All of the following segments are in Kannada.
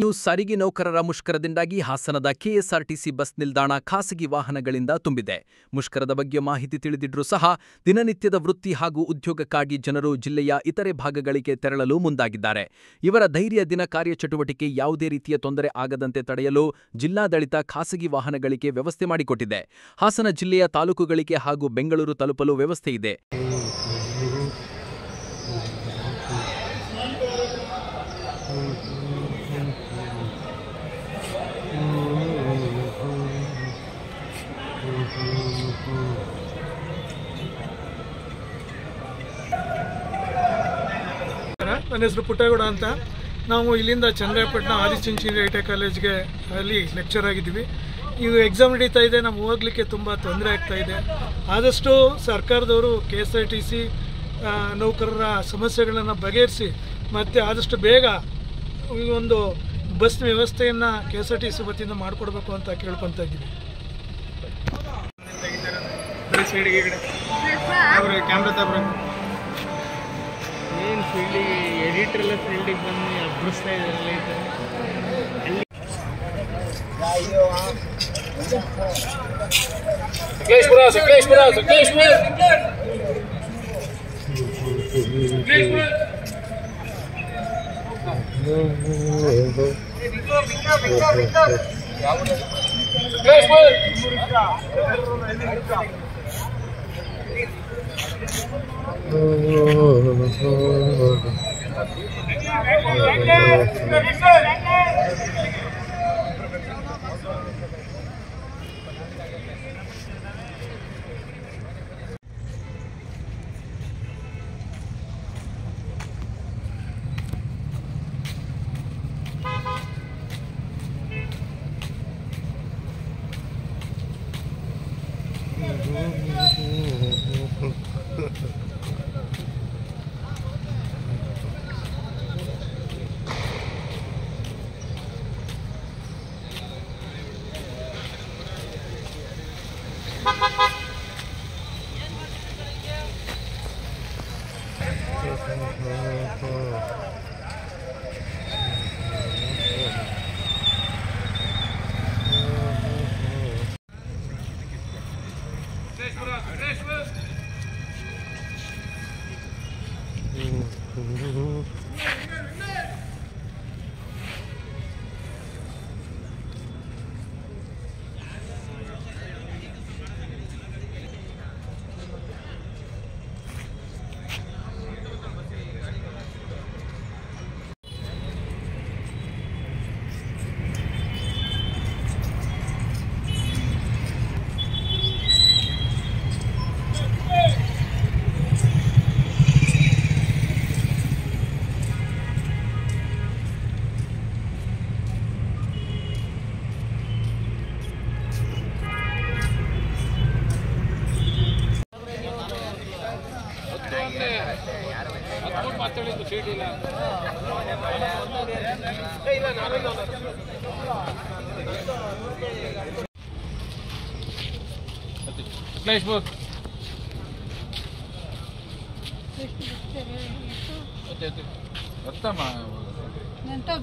ಇನ್ನು ಸಾರಿಗೆ ನೌಕರರ ಮುಷ್ಕರದಿಂದಾಗಿ ಹಾಸನದ ಕೆಎಸ್ಆರ್ಟಿಸಿ ಬಸ್ ನಿಲ್ದಾಣ ಖಾಸಗಿ ವಾಹನಗಳಿಂದ ತುಂಬಿದೆ. ಮುಷ್ಕರದ ಬಗ್ಗೆ ಮಾಹಿತಿ ತಿಳಿದಿದ್ರೂ ಸಹ ದಿನನಿತ್ಯದ ವೃತ್ತಿ ಹಾಗೂ ಉದ್ಯೋಗಕ್ಕಾಗಿ ಜನರು ಜಿಲ್ಲೆಯ ಇತರೆ ಭಾಗಗಳಿಗೆ ತೆರಳಲು ಮುಂದಾಗಿದ್ದಾರೆ. ಇವರ ಧೈರ್ಯ ದಿನ ಕಾರ್ಯಚಟುವಟಿಕೆ ಯಾವುದೇ ರೀತಿಯ ತೊಂದರೆ ಆಗದಂತೆ ತಡೆಯಲು ಜಿಲ್ಲಾಡಳಿತ ಖಾಸಗಿ ವಾಹನಗಳಿಗೆ ವ್ಯವಸ್ಥೆ ಮಾಡಿಕೊಟ್ಟಿದೆ. ಹಾಸನ ಜಿಲ್ಲೆಯ ತಾಲೂಕುಗಳಿಗೆ ಹಾಗೂ ಬೆಂಗಳೂರು ತಲುಪಲು ವ್ಯವಸ್ಥೆ ಇದೆ. ನನ್ನ ಹೆಸರು ಪುಟ್ಟೇಗೌಡ ಅಂತ. ನಾವು ಇಲ್ಲಿಂದ ಚಂದ್ರಾಯಪಟ್ಟಣ ಆದಿಚುಂಚನಗಿರಿ ಐ ಟಿ ಕಾಲೇಜ್ಗೆ ಅಲ್ಲಿ ಲೆಕ್ಚರ್ ಆಗಿದ್ದೀವಿ. ಈಗ ಎಕ್ಸಾಮ್ ನಡೀತಾ ಇದೆ, ನಮ್ಗೆ ಹೋಗ್ಲಿಕ್ಕೆ ತುಂಬ ತೊಂದರೆ ಆಗ್ತಾ ಇದೆ. ಆದಷ್ಟು ಸರ್ಕಾರದವರು KSRTC ನೌಕರರ ಸಮಸ್ಯೆಗಳನ್ನು ಬಗೆಹರಿಸಿ ಮತ್ತು ಆದಷ್ಟು ಬೇಗ ಈ ಒಂದು ಬಸ್ ವ್ಯವಸ್ಥೆಯನ್ನು KSRTC ವತಿಯಿಂದ ಮಾಡಿಕೊಡ್ಬೇಕು ಅಂತ ಕೇಳ್ಕೊತಾ ಇದ್ದೀವಿ. ಏನು ಫೀಲ್ಡಿಗೆ ಎಡಿಟ್ರೆಲ್ಲ ಫೀಲ್ಡಿಗೆ ಬಂದು ಅಭ್ಯಸ್ತಾ ಇದ್ದಾರಲ್ಲ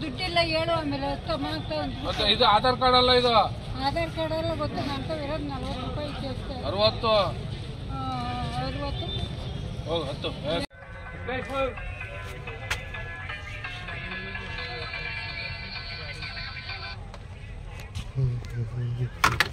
ದುಡ್ಡಿಲ್ಲ ಹೇಳು. ಆಮೇಲೆ ಇದು ಆಧಾರ್ ಕಾರ್ಡ್ ಅಲ್ಲ, ಇದು ಆಧಾರ್ ಕಾರ್ಡ್ ಎಲ್ಲ ಗೊತ್ತು. ನಂತ ಇರೋದು 40 ರೂಪಾಯಿ ಜಾಸ್ತಿ. 60 60.